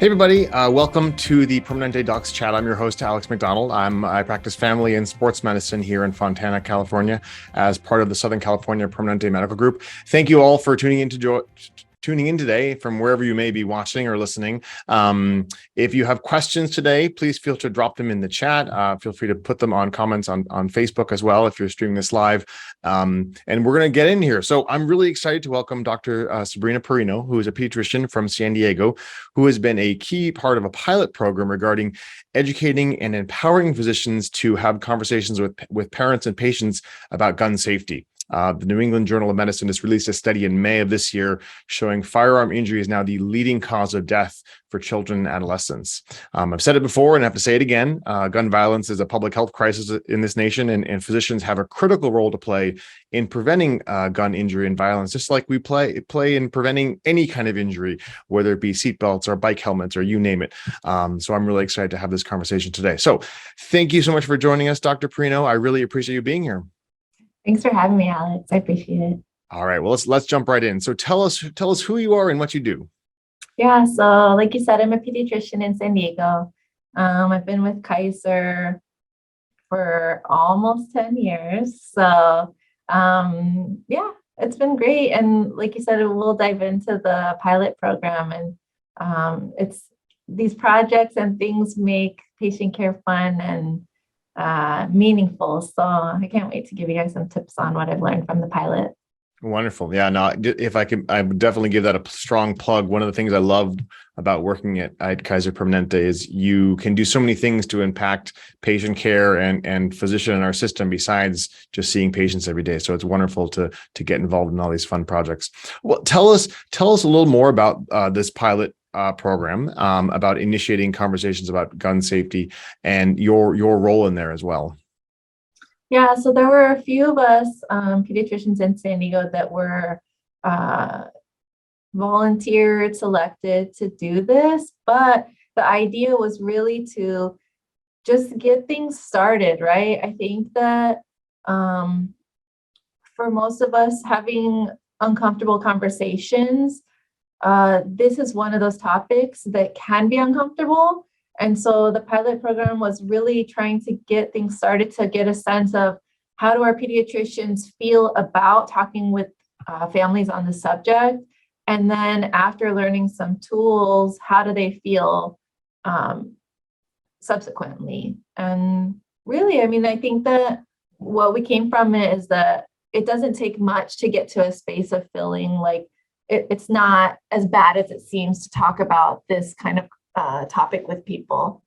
Hey everybody, welcome to the PermanenteDocs Chat. I'm your host, Alex McDonald. I practice family and sports medicine here in Fontana, California, as part of the Southern California Permanente Medical Group. Thank you all for tuning in today from wherever you may be watching or listening. If you have questions today, please feel to drop them in the chat. Feel free to put them on comments on Facebook as well if you're streaming this live. And we're going to get in here. So I'm really excited to welcome Dr. Sabrina Perrino, who is a pediatrician from San Diego, who has been a key part of a pilot program regarding educating and empowering physicians to have conversations with parents and patients about gun safety. The New England Journal of Medicine has released a study in May of this year showing firearm injury is now the leading cause of death for children and adolescents. I've said it before and I have to say it again. Gun violence is a public health crisis in this nation, and physicians have a critical role to play in preventing gun injury and violence, just like we play in preventing any kind of injury, whether it be seatbelts or bike helmets or you name it. So I'm really excited to have this conversation today. So thank you so much for joining us, Dr. Perrino. I really appreciate you being here. Thanks for having me, Alex. I appreciate it. All right, well, let's jump right in. So tell us who you are and what you do. Yeah, so like you said, I'm a pediatrician in San Diego. I've been with Kaiser for almost 10 years. So yeah, it's been great. And like you said, we'll dive into the pilot program, and it's these projects and things make patient care fun and meaningful. So I can't wait to give you guys some tips on what I've learned from the pilot. Wonderful. Yeah, no, if I can, I would definitely give that a strong plug. One of the things I loved about working at Kaiser Permanente is you can do so many things to impact patient care and physician in our system besides just seeing patients every day. So it's wonderful to get involved in all these fun projects. Well, tell us a little more about this pilot program, about initiating conversations about gun safety and your role in there as well. Yeah, so there were a few of us pediatricians in San Diego that were volunteered, selected to do this, but the idea was really to just get things started, right? I think that for most of us, having uncomfortable conversations, this is one of those topics that can be uncomfortable. And so the pilot program was really trying to get things started to get a sense of how do our pediatricians feel about talking with families on the subject. And then after learning some tools, how do they feel subsequently? And really, I mean, I think that what we came from it is that it doesn't take much to get to a space of feeling like it's not as bad as it seems to talk about this kind of topic with people.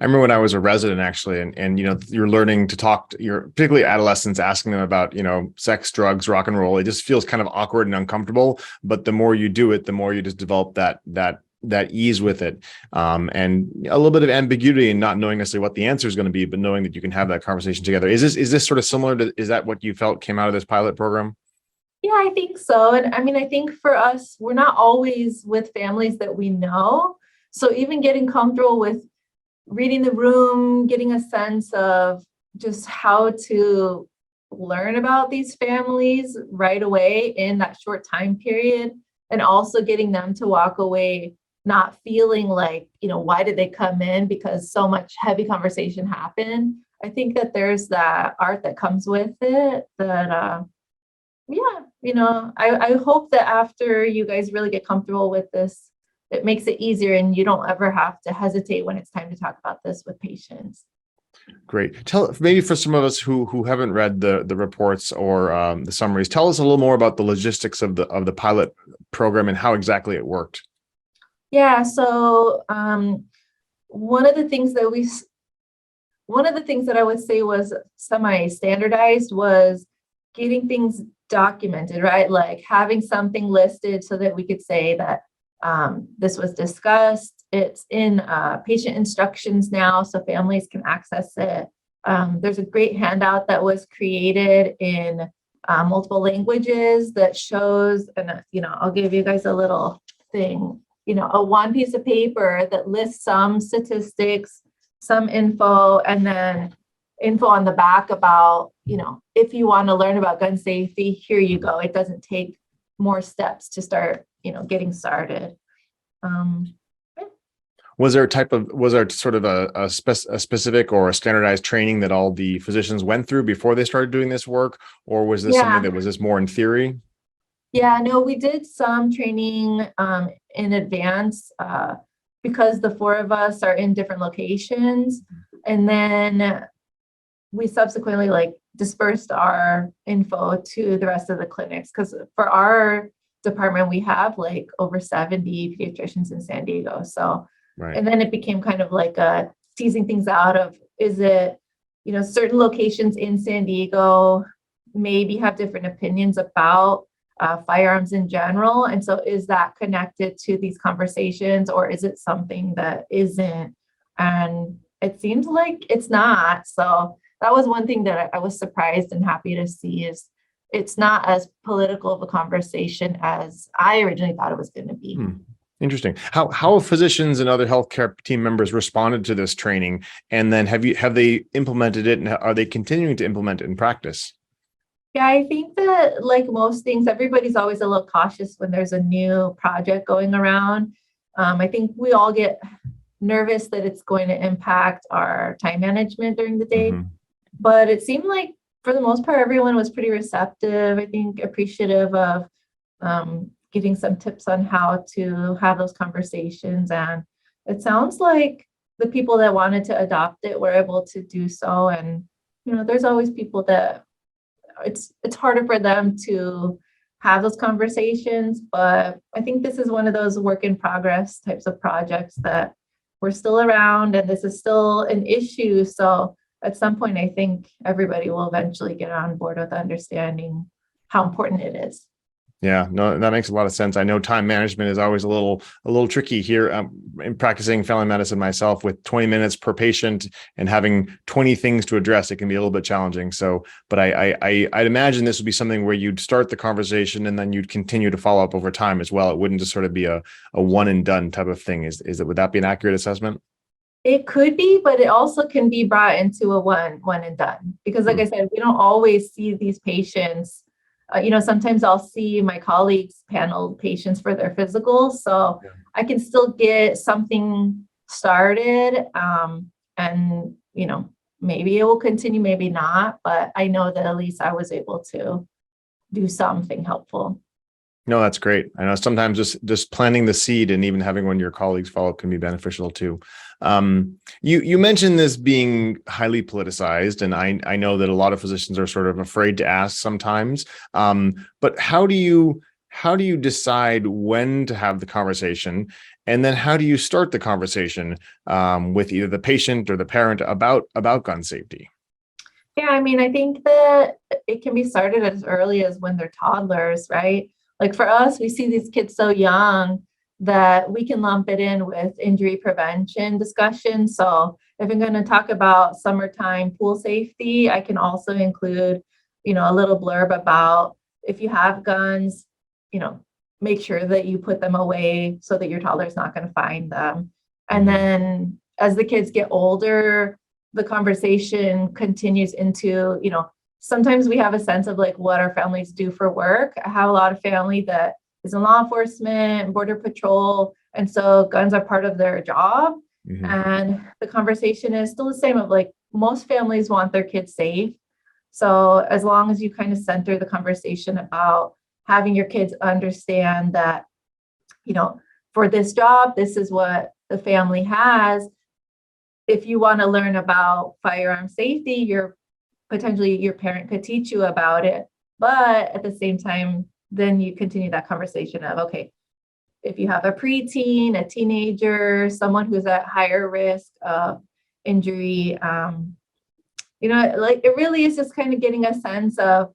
I remember when I was a resident, actually, and you're learning to talk to particularly adolescents, asking them about sex, drugs, rock and roll. It just feels kind of awkward and uncomfortable. But the more you do it, the more you just develop that ease with it, and a little bit of ambiguity and not knowing necessarily what the answer is going to be, but knowing that you can have that conversation together. Is this sort of similar to? Is that what you felt came out of this pilot program? Yeah, I think so. And I mean, I think for us, we're not always with families that we know. So even getting comfortable with reading the room, getting a sense of just how to learn about these families right away in that short time period, and also getting them to walk away not feeling like, why did they come in? Because so much heavy conversation happened. I think that there's that art that comes with it that, I hope that after you guys really get comfortable with this, it makes it easier and you don't ever have to hesitate when it's time to talk about this with patients. Great. Maybe for some of us who haven't read the reports or the summaries, tell us a little more about the logistics of the pilot program and how exactly it worked. Yeah. So one of the things that I would say was semi-standardized was getting things documented, right? Like having something listed so that we could say that this was discussed. It's in patient instructions now, so families can access it. There's a great handout that was created in multiple languages that shows, and I'll give you guys a little thing, a one piece of paper that lists some statistics, some info, and then info on the back about, if you want to learn about gun safety, here you go. It doesn't take more steps to start, getting started. Was there sort of a specific or a standardized training that all the physicians went through before they started doing this work? Or was this something Yeah. that was this more in theory? Yeah, no, we did some training in advance because the four of us are in different locations. And then we subsequently like dispersed our info to the rest of the clinics, because for our department, we have like over 70 pediatricians in San Diego. So, Right. and then it became kind of like teasing things out of, is it, certain locations in San Diego maybe have different opinions about firearms in general. And so is that connected to these conversations, or is it something that isn't? And it seems like it's not. So that was one thing that I was surprised and happy to see, is it's not as political of a conversation as I originally thought it was going to be. Interesting. How have physicians and other healthcare team members responded to this training? And then have they implemented it, and are they continuing to implement it in practice? Yeah, I think that like most things, everybody's always a little cautious when there's a new project going around. I think we all get nervous that it's going to impact our time management during the day. But it seemed like for the most part, everyone was pretty receptive, I think appreciative of giving some tips on how to have those conversations. And it sounds like the people that wanted to adopt it were able to do so. And, there's always people that it's harder for them to have those conversations, but I think this is one of those work in progress types of projects that we're still around, and this is still an issue. So at some point, I think everybody will eventually get on board with understanding how important it is. Yeah, no, that makes a lot of sense. I know time management is always a little tricky here. In practicing family medicine myself, with 20 minutes per patient and having 20 things to address, it can be a little bit challenging. So, but I'd imagine this would be something where you'd start the conversation and then you'd continue to follow up over time as well. It wouldn't just sort of be a one and done type of thing. Would that be an accurate assessment? It could be, but it also can be brought into a one and done, because like I said, we don't always see these patients. Sometimes I'll see my colleagues panel patients for their physicals. So I can still get something started. And, maybe it will continue, maybe not, but I know that at least I was able to do something helpful. No, that's great. I know sometimes just planting the seed and even having one of your colleagues follow can be beneficial too. You mentioned this being highly politicized, and I know that a lot of physicians are sort of afraid to ask sometimes. But how do you decide when to have the conversation, and then how do you start the conversation with either the patient or the parent about gun safety? Yeah, I mean, I think that it can be started as early as when they're toddlers, right? Like for us, we see these kids so young that we can lump it in with injury prevention discussion. So if I'm going to talk about summertime pool safety, I can also include, a little blurb about if you have guns, make sure that you put them away so that your toddler is not going to find them. And then as the kids get older, the conversation continues into, sometimes we have a sense of like what our families do for work. I have a lot of family that is in law enforcement, border patrol, and so guns are part of their job. And the conversation is still the same of like most families want their kids safe. So as long as you kind of center the conversation about having your kids understand that, for this job, this is what the family has. If you want to learn about firearm safety, potentially your parent could teach you about it, but at the same time, then you continue that conversation of, okay, if you have a preteen, a teenager, someone who's at higher risk of injury, like it really is just kind of getting a sense of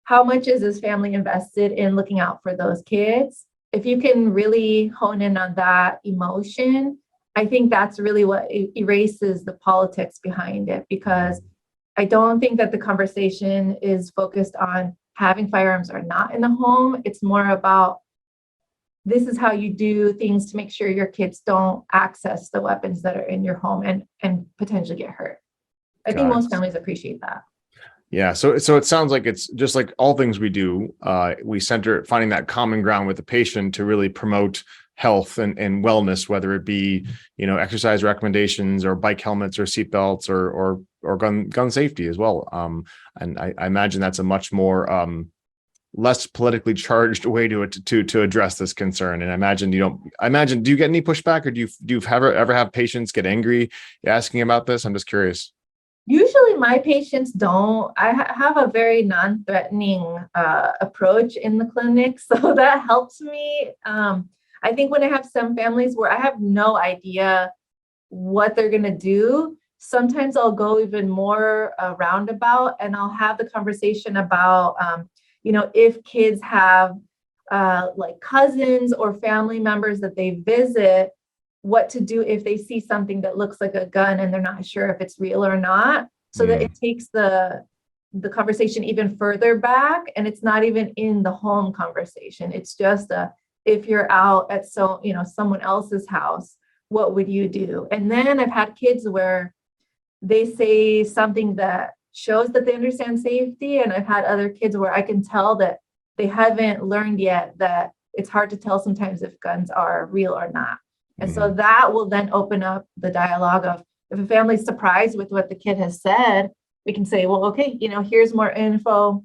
how much is this family invested in looking out for those kids. If you can really hone in on that emotion, I think that's really what erases the politics behind it, because I don't think that the conversation is focused on having firearms or not in the home. It's more about this is how you do things to make sure your kids don't access the weapons that are in your home and potentially get hurt. I think most families appreciate that. Yeah. So it sounds like it's just like all things we do. We center finding that common ground with the patient to really promote health and wellness, whether it be, exercise recommendations or bike helmets or seatbelts or gun safety as well. And I imagine that's a much more less politically charged way to address this concern. And I imagine, do you get any pushback, or do you ever have patients get angry asking about this? I'm just curious. Usually my patients don't. I have a very non-threatening approach in the clinic, so that helps me. I think when I have some families where I have no idea what they're going to do, sometimes I'll go even more roundabout, and I'll have the conversation about, if kids have like cousins or family members that they visit, what to do if they see something that looks like a gun and they're not sure if it's real or not, so that it takes the conversation even further back, and it's not even in the home conversation. It's just if you're out at someone else's house, what would you do? And then I've had kids where they say something that shows that they understand safety, and I've had other kids where I can tell that they haven't learned yet that it's hard to tell sometimes if guns are real or not. And so that will then open up the dialogue of, if a family's surprised with what the kid has said, we can say, well, okay, here's more info.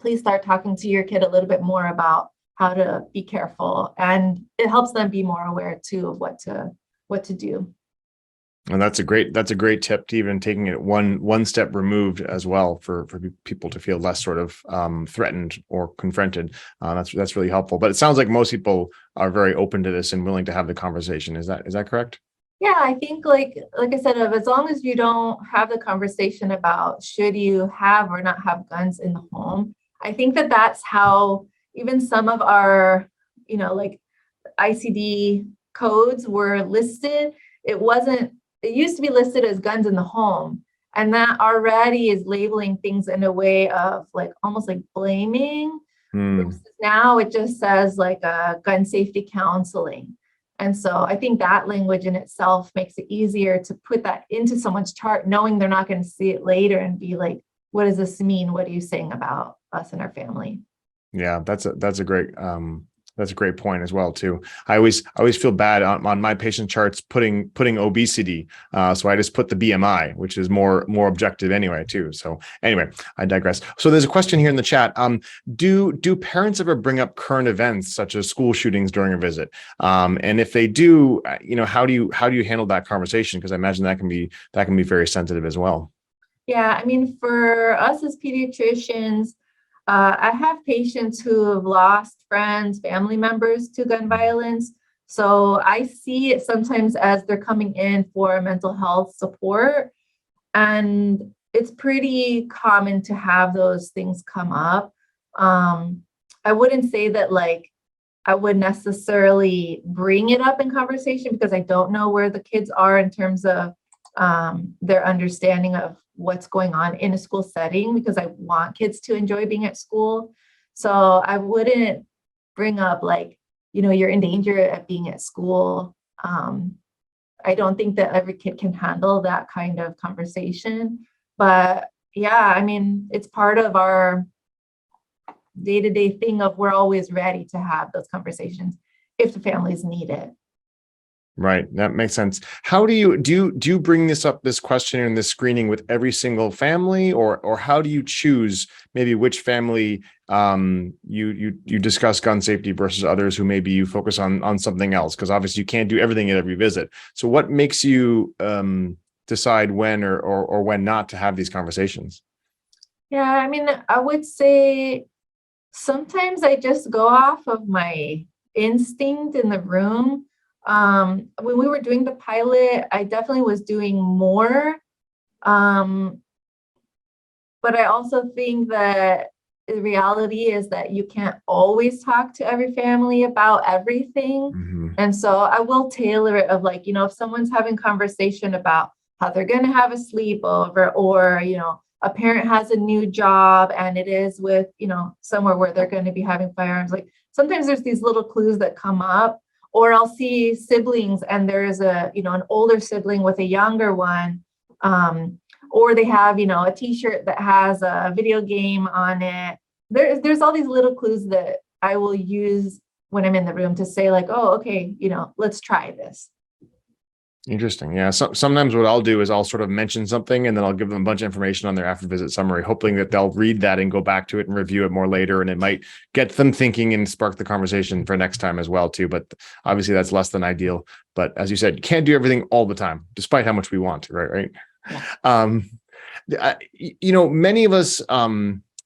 Please start talking to your kid a little bit more about how to be careful. And it helps them be more aware too of what to do. And that's a great tip, to even taking it one step removed as well, for people to feel less sort of threatened or confronted. That's really helpful. But it sounds like most people are very open to this and willing to have the conversation. Is that correct? Yeah, I think like I said, as long as you don't have the conversation about should you have or not have guns in the home, I think that's how even some of our, like ICD codes were listed. It used to be listed as guns in the home, and that already is labeling things in a way of like almost like blaming. Versus now it just says like gun safety counseling. And so I think that language in itself makes it easier to put that into someone's chart, knowing they're not going to see it later and be like, what does this mean? What are you saying about us and our family? Yeah, that's a great point as well too. I always feel bad on my patient charts putting obesity. So I just put the BMI, which is more objective anyway too. So anyway, I digress. So there's a question here in the chat. Do parents ever bring up current events such as school shootings during a visit? And if they do, how do you handle that conversation? Because I imagine that can be very sensitive as well. Yeah, I mean, for us as pediatricians, I have patients who have lost friends, family members to gun violence. So I see it sometimes as they're coming in for mental health support. And it's pretty common to have those things come up. I wouldn't say that like I would necessarily bring it up in conversation, because I don't know where the kids are in terms of their understanding of what's going on in a school setting, because I want kids to enjoy being at school. So I wouldn't bring up like, you're in danger at being at school. I don't think that every kid can handle that kind of conversation. But yeah, I mean, it's part of our day-to-day thing of we're always ready to have those conversations if the families need it. Right. That makes sense. How do you bring this question and this screening with every single family, or how do you choose maybe which family you discuss gun safety versus others who maybe you focus on something else? Because obviously you can't do everything at every visit. So what makes you decide when or when not to have these conversations? Yeah, I mean, I would say sometimes I just go off of my instinct in the room. When we were doing the pilot, I definitely was doing more. But I also think that the reality is that you can't always talk to every family about everything. And so I will tailor it of like, if someone's having conversation about how they're going to have a sleepover, or, a parent has a new job and it is with, somewhere where they're going to be having firearms. Like sometimes there's these little clues that come up. Or I'll see siblings and there's an older sibling with a younger one, or they have, a t-shirt that has a video game on it. There's all these little clues that I will use when I'm in the room to say like, oh, okay, let's try this. Interesting. Yeah. Sometimes what I'll do is I'll sort of mention something and then I'll give them a bunch of information on their after visit summary, hoping that they'll read that and go back to it and review it more later. And it might get them thinking and spark the conversation for next time as well, too. But obviously that's less than ideal. But as you said, you can't do everything all the time, despite how much we want to, right? Yeah.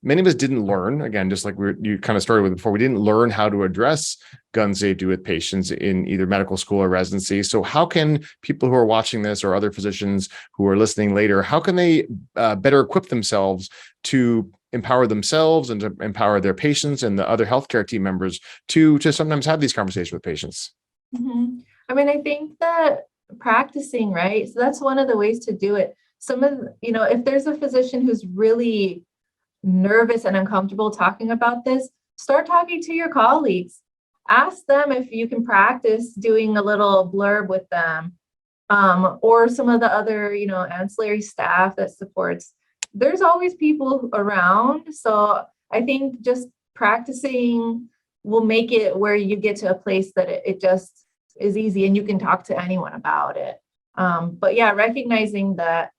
Many of us didn't learn, again, just like you kind of started with before, we didn't learn how to address gun safety with patients in either medical school or residency. So how can people who are watching this or other physicians who are listening later, how can they better equip themselves to empower themselves and to empower their patients and the other healthcare team members to sometimes have these conversations with patients? Mm-hmm. I mean, I think that practicing, right? So that's one of the ways to do it. If there's a physician who's really nervous and uncomfortable talking about this, start talking to your colleagues. Ask them if you can practice doing a little blurb with them, or some of the other, ancillary staff that supports. There's always people around. So I think just practicing will make it where you get to a place that it just is easy and you can talk to anyone about it. But yeah, recognizing that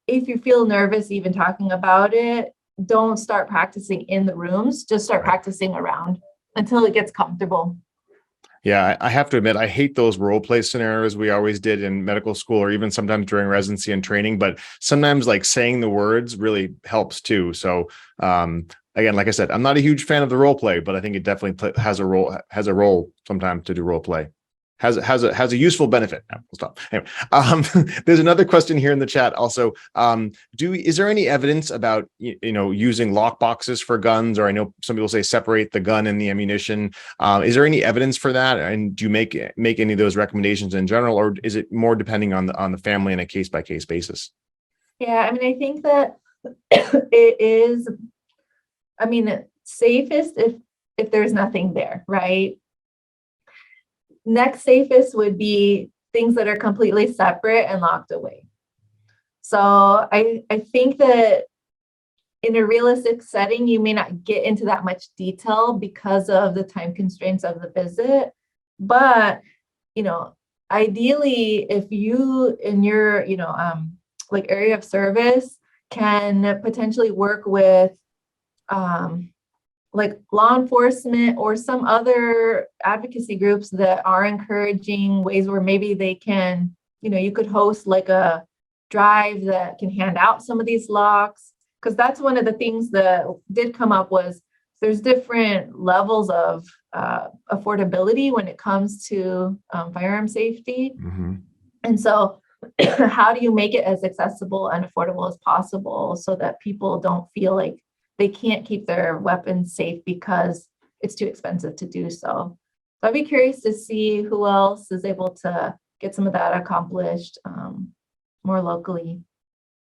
if you feel nervous even talking about it, don't start practicing in the rooms, just start practicing around until it gets comfortable. Yeah, I have to admit, I hate those role play scenarios we always did in medical school or even sometimes during residency and training, but sometimes like saying the words really helps too. So again, like I said, I'm not a huge fan of the role play, but I think it definitely has a role sometimes to do role play. Has a useful benefit. No, we'll stop. Anyway, there's another question here in the chat. Also, is there any evidence about using lock boxes for guns? Or I know some people say separate the gun and the ammunition. Is there any evidence for that? And do you make any of those recommendations in general, or is it more depending on the family on a case by case basis? Yeah, I mean, I think that it is. I mean, safest if there's nothing there, right? Next safest would be things that are completely separate and locked away. So I think that in a realistic setting, you may not get into that much detail because of the time constraints of the visit. But, ideally, if you in your, like area of service can potentially work with like law enforcement or some other advocacy groups that are encouraging ways where maybe they can, you could host like a drive that can hand out some of these locks. Because that's one of the things that did come up was there's different levels of affordability when it comes to firearm safety. Mm-hmm. And so how do you make it as accessible and affordable as possible so that people don't feel like they can't keep their weapons safe because it's too expensive to do so. So I'd be curious to see who else is able to get some of that accomplished more locally.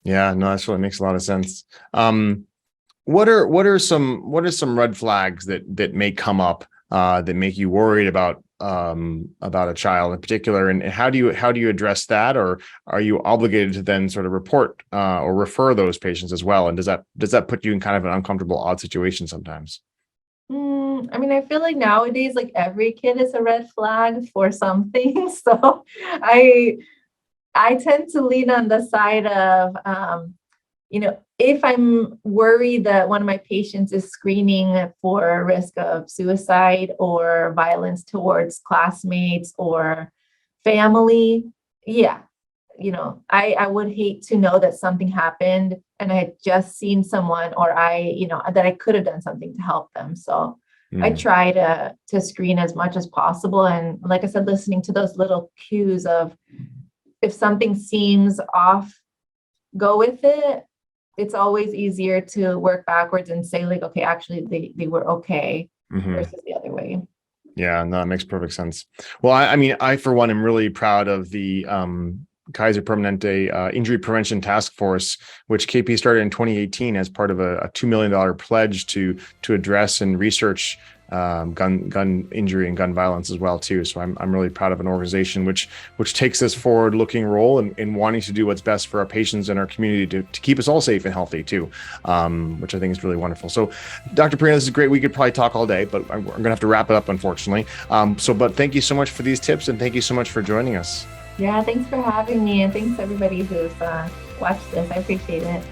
Yeah, no, that really makes a lot of sense. What are some red flags that may come up that make you worried about a child in particular, and how do you address that, or are you obligated to then sort of report or refer those patients as well? And does that put you in kind of an uncomfortable, odd situation sometimes? I mean, I feel like nowadays, like every kid is a red flag for something. So I tend to lean on the side of, if I'm worried that one of my patients is screening for risk of suicide or violence towards classmates or family, yeah, I would hate to know that something happened and I had just seen someone or that I could have done something to help them. So I try to screen as much as possible. And like I said, listening to those little cues of if something seems off, go with it. It's always easier to work backwards and say like, okay, actually they were okay versus the other way. Yeah, no, that makes perfect sense. Well, I mean, I for one am really proud of the Kaiser Permanente Injury Prevention Task Force, which KP started in 2018 as part of a $2 million pledge to address and research gun injury and gun violence as well too. So I'm really proud of an organization which takes this forward-looking role in wanting to do what's best for our patients and our community to keep us all safe and healthy too, which I think is really wonderful. So, Dr. Perrino, this is great. We could probably talk all day, but I'm going to have to wrap it up, unfortunately. But thank you so much for these tips, and thank you so much for joining us. Yeah, thanks for having me, and thanks everybody who's watched this. I appreciate it.